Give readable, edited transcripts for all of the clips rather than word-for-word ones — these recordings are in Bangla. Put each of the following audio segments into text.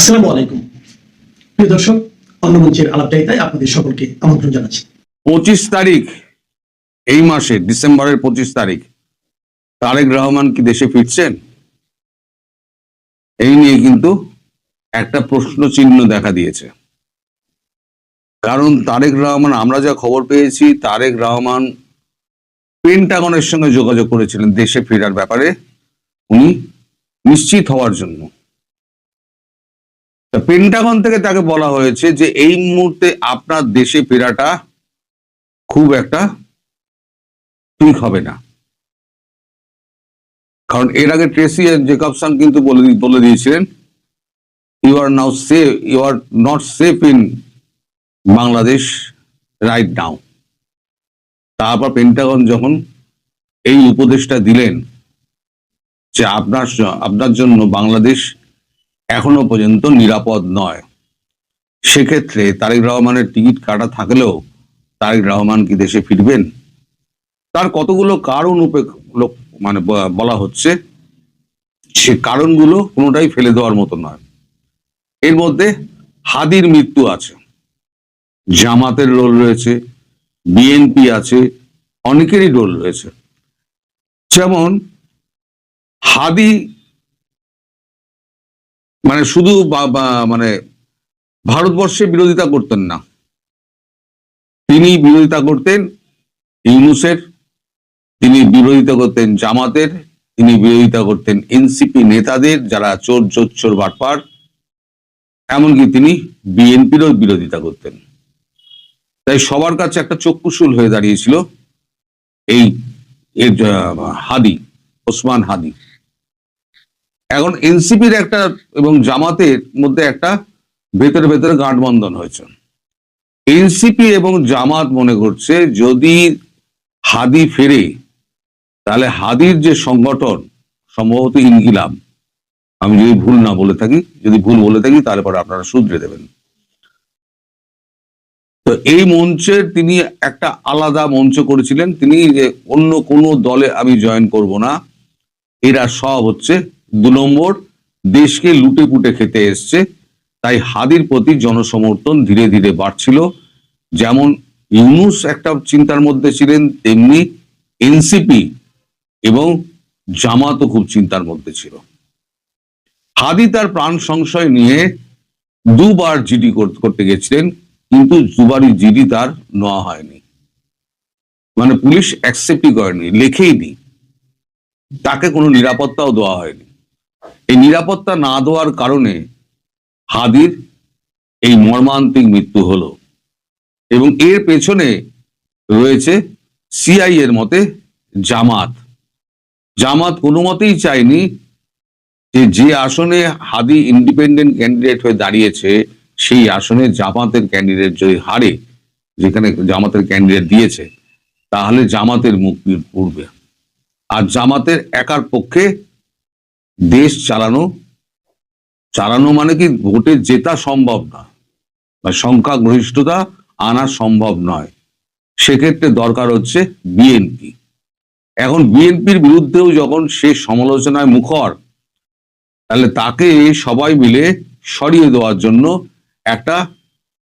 আসসালামু আলাইকুম প্রিয় দর্শক, অন্নমঞ্চের আলাপচারিতায় আপনাদের সকলকে আমন্ত্রণ জানাচ্ছি। 25 তারিখ, এই মাসে ডিসেম্বরের 25 তারিখ তারেক রহমান কি দেশে ফিরছেন? এই নিয়ে কিন্তু একটা প্রশ্ন চিহ্ন দেখা দিয়েছে। কারণ তারেক রহমান, আমরা যা খবর পেয়েছি, তারেক রহমান পেন্টাগনের সঙ্গে যোগাযোগ করেছিলেন দেশে ফেরার ব্যাপারে উনি নিশ্চিত হওয়ার জন্য। পেন্টাগন থেকে তাকে বলা হয়েছে যে এই মুহূর্তে আপনার দেশে ফেরাটা খুব একটা ঠিক হবে না, কারণ এর আগে ট্রেসি জেকবসন কিন্তু বলে দিয়েছিলেন you are now safe, you are not safe in Bangladesh right now. তারপর পেন্টাগন যখন এই উপদেশটা দিলেন যে আপনার জন্য বাংলাদেশ এখনো পর্যন্ত নিরাপদ নয়, সেক্ষেত্রে তারেক রহমানের টিকিট কাটা থাকলেও তারেক রহমান কি দেশে ফিরবেন? তার কতগুলো কারণ বলা হচ্ছে, সে কারণগুলো কোনোটাই ফেলে দেওয়ার মতো নয়। এর মধ্যে হাদির মৃত্যু আছে, জামাতের রোল রয়েছে, বিএনপি আছে, অনেকেরই রোল রয়েছে। যেমন হাদি শুধু ভারতবর্ষে বিরোধিতা করতেন না, তিনি বিরোধিতা করতেন ইউনূসের, তিনি বিরোধিতা করতেন জামাতের, তিনি বিরোধিতা করতেন এনসিপি নেতাদের যারা চোর বাটপার, এমনকি তিনি বিএনপিরও বিরোধিতা করতেন। তাই সবার কাছে একটা চক্ষুশূল হয়ে দাঁড়িয়েছিল এই হাদি, ওসমান হাদি। এখন এনসিপির একটা এবং জামাতের মধ্যে একটা ভেতরে গাঁটবন্ধন হয়েছে। এনসিপি এবং জামাত মনে করছে যদি হাদি ফেরে তাহলে হাদির যে সংগঠন, সম্ভবত ইনকিলাব, আমি যদি ভুল বলে থাকি তাহলে পরে আপনারা শুধরে দেবেন। তো এই মঞ্চের তিনি একটা আলাদা মঞ্চ করেছিলেন, তিনি যে অন্য কোনো দলে আমি জয়েন করব না, এরা সব হচ্ছে 2 নম্বর, দেশকে লুটে পুটে খেতে এসছে। তাই হাদির প্রতি জনসমর্থন ধীরে ধীরে বাড়ছিল। যেমন ইউনূস একটা চিন্তার মধ্যে ছিলেন, তেমনি এনসিপি এবং জামাতও খুব চিন্তার মধ্যে ছিল। হাদি তার প্রাণ সংশয় নিয়ে 2বার জিডি করতে গেছিলেন, কিন্তু 2বারই জিডি তার নেওয়া হয়নি, পুলিশ অ্যাকসেপ্টই করেনি, লেখেইনি, তাকে কোনো নিরাপত্তাও দেওয়া হয়নি। এই নিরাপত্তা না দেওয়ার কারণে হাদির এই মর্মান্তিক মৃত্যু হলো। এবং এর পেছনে রয়েছে সিআই এর মতে জামাত কোনো মতেই চায়নি যে আসনে হাদি ইন্ডিপেন্ডেন্ট ক্যান্ডিডেট হয়ে দাঁড়িয়েছে, সেই আসনে জামাতের ক্যান্ডিডেট যদি হারে, যেখানে জামাতের ক্যান্ডিডেট দিয়েছে, তাহলে জামাতের মুখ পুড়বে। আর জামাতের একার পক্ষে দেশ চালানো মানে কি ভোটে জেতা সম্ভব না, বা সংখ্যাগরিষ্ঠতা আনা সম্ভব নয়। সেক্ষেত্রে দরকার হচ্ছে বিএনপি। এখন বিএনপির বিরুদ্ধেও যখন সে সমালোচনায় মুখর, তাহলে তাকে সবাই মিলে সরিয়ে দেওয়ার জন্য একটা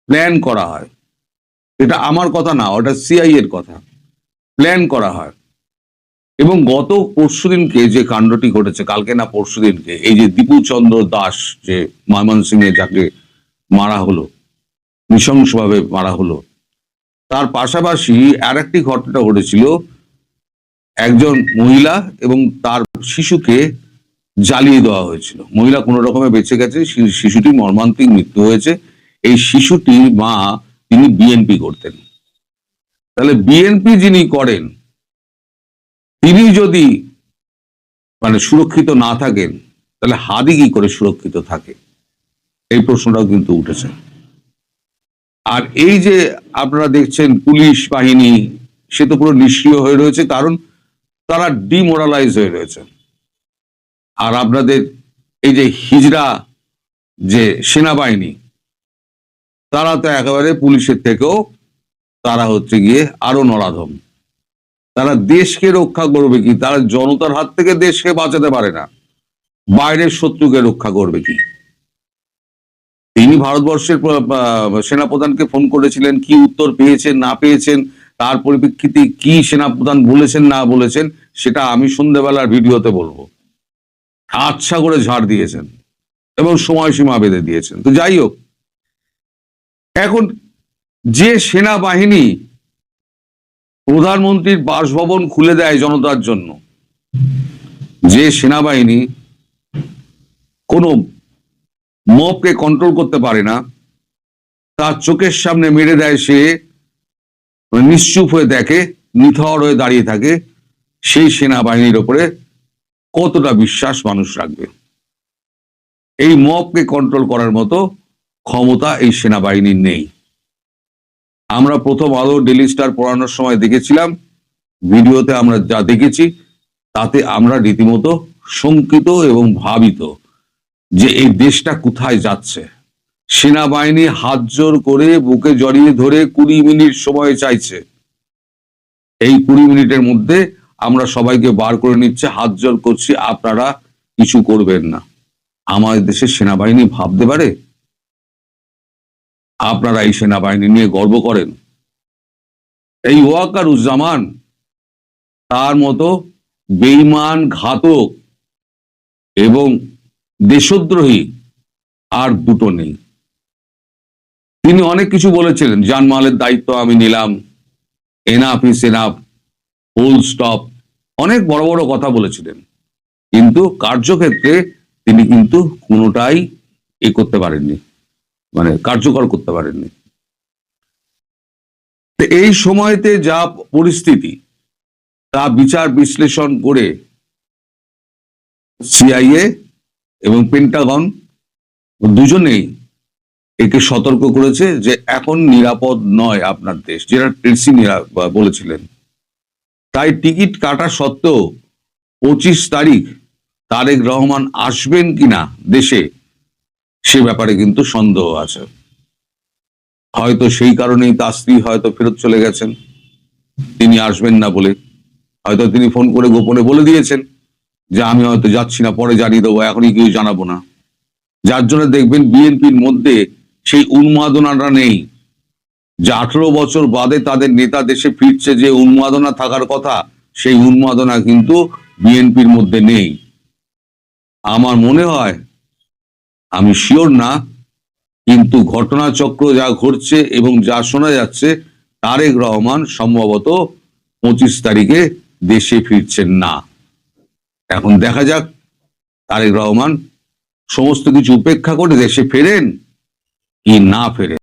প্ল্যান করা হয়। এটা আমার কথা না, ওটা সিআই এর কথা। প্ল্যান করা হয়। এবং গত পরশুদিনকে যে কাণ্ডটি ঘটেছে, কালকে না পরশুদিনকে, এই যে দীপু চন্দ্র দাস, যে ময়মনসিংহে যাকে মারা হলো, নৃশংসভাবে মারা হলো, তার পাশাপাশি আর একটি ঘটনা ঘটেছিল। একজন মহিলা এবং তার শিশুকে জ্বালিয়ে দেওয়া হয়েছিল। মহিলা কোনো রকমে বেঁচে গেছে, শিশুটি মর্মান্তিক মৃত্যু হয়েছে। এই শিশুটির মা, তিনি বিএনপি করতেন। তাহলে বিএনপি যিনি করেন, তিনি যদি সুরক্ষিত না থাকেন, তাহলে হাদি কি করে সুরক্ষিত থাকে? এই প্রশ্নটাও কিন্তু উঠেছে। আর এই যে আপনারা দেখছেন পুলিশ বাহিনী, সে তো পুরো নিষ্ক্রিয় হয়ে রয়েছে, কারণ তারা ডিমোরালাইজ হয়ে রয়েছে। আর আপনাদের এই যে হিজড়া যে সেনাবাহিনী, তারা তো একেবারে পুলিশের থেকেও তারা হচ্ছে গিয়ে আরো নরাধম। তারা দেশকে রক্ষা করবে কি? তারা জনতার হাত থেকে দেশকে বাঁচাতে পারে না, বাইরের শত্রুকে রক্ষা করবে কি? তিনি ভারতবর্ষের সেনাপ্রধানকে ফোন করেছিলেন, কি উত্তর পেয়েছেন না পেয়েছেন, তার পরিপ্রেক্ষিতে কি সেনাপ্রধান বলেছেন না বলেছেন, সেটা আমি সন্ধ্যেবেলার ভিডিওতে বলবো। আচ্ছা করে ঝাড় দিয়েছেন এবং সময়সীমা বেঁধে দিয়েছেন। তো যাই হোক, এখন যে সেনাবাহিনী প্রধানমন্ত্রীর বাসভবন খুলে দেয় জনতার জন্য, যে সেনাবাহিনী কোনো মবকে কন্ট্রোল করতে পারে না, তার চোখের সামনে মেরে দেয়, সে নিশ্চুপ হয়ে দেখে, নিথর হয়ে দাঁড়িয়ে থাকে, সেই সেনাবাহিনীর ওপরে কতটা বিশ্বাস মানুষ রাখবে? এই মবকে কন্ট্রোল করার মতো ক্ষমতা এই সেনাবাহিনীর নেই। আমরা প্রথম আলো ডেইলি স্টার পড়ানোর সময় দেখেছিলাম, ভিডিওতে আমরা যা দেখেছি তাতে আমরা রীতিমতো শঙ্কিত এবং ভাবিত যে এই দেশটা কোথায় যাচ্ছে। সেনাবাহিনী হাত জোর করে বুকে জড়িয়ে ধরে 20 মিনিট সময় চাইছে। এই 20 মিনিটের মধ্যে আমরা সবাইকে বার করে নিচ্ছে, হাত জোর করছি, আপনারা কিছু করবেন না। আমাদের দেশের সেনাবাহিনী ভাবতে পারে? আপনারা এই সেনাবাহিনী নিয়ে গর্ব করেন? এই ওয়াকারুজ্জামান, তার মতো বেঈমান, ঘাতক এবং দেশদ্রোহী আর দুটো নেই। তিনি অনেক কিছু বলেছিলেন, জানমালের দায়িত্ব আমি নিলাম, enough is enough, full stop, অনেক বড় বড় কথা বলেছিলেন, কিন্তু কার্যক্ষেত্রে তিনি কিন্তু কোনোটাই করতে পারেননি, মানে কার্যকর করতে পারেননি। এই সময়তে যা পরিস্থিতি, তা বিচার বিশ্লেষণ করে সিআইএ এবং পেন্টাগন দুজনেই একে সতর্ক করেছে যে এখন নিরাপদ নয় আপনার দেশ, যেটা ট্রেসি বলেছিলেন। তাই টিকিট কাটা সত্ত্বেও 25 তারিখ তারেক রহমান আসবেন কিনা দেশে, সে ব্যাপারে কিন্তু সন্দেহ আছে। হয়তো সেই কারণেই তার স্ত্রী হয়তো ফেরত চলে গেছেন, তিনি আসবেন না বলে। হয়তো তিনি ফোন করে গোপনে বলে দিয়েছেন যে আমি হয়তো যাচ্ছি না, পরে জানিয়ে দেবো, এখনই কেউ জানাবো না। যার জন্য দেখবেন বিএনপির মধ্যে সেই উন্মাদনাটা নেই, যে 18 বছর বাদে তাদের নেতা দেশে ফিরছে, যে উন্মাদনা থাকার কথা, সেই উন্মাদনা কিন্তু বিএনপির মধ্যে নেই। আমার মনে হয়, আমি শিওর না, কিন্তু ঘটনাচক্র যা ঘটছে এবং যা শোনা যাচ্ছে, তারেক রহমান সম্ভবত 25 তারিখে দেশে ফিরছেন না। এখন দেখা যাক তারেক রহমান সমস্ত কিছু উপেক্ষা করে দেশে ফেরেন কি না ফেরেন।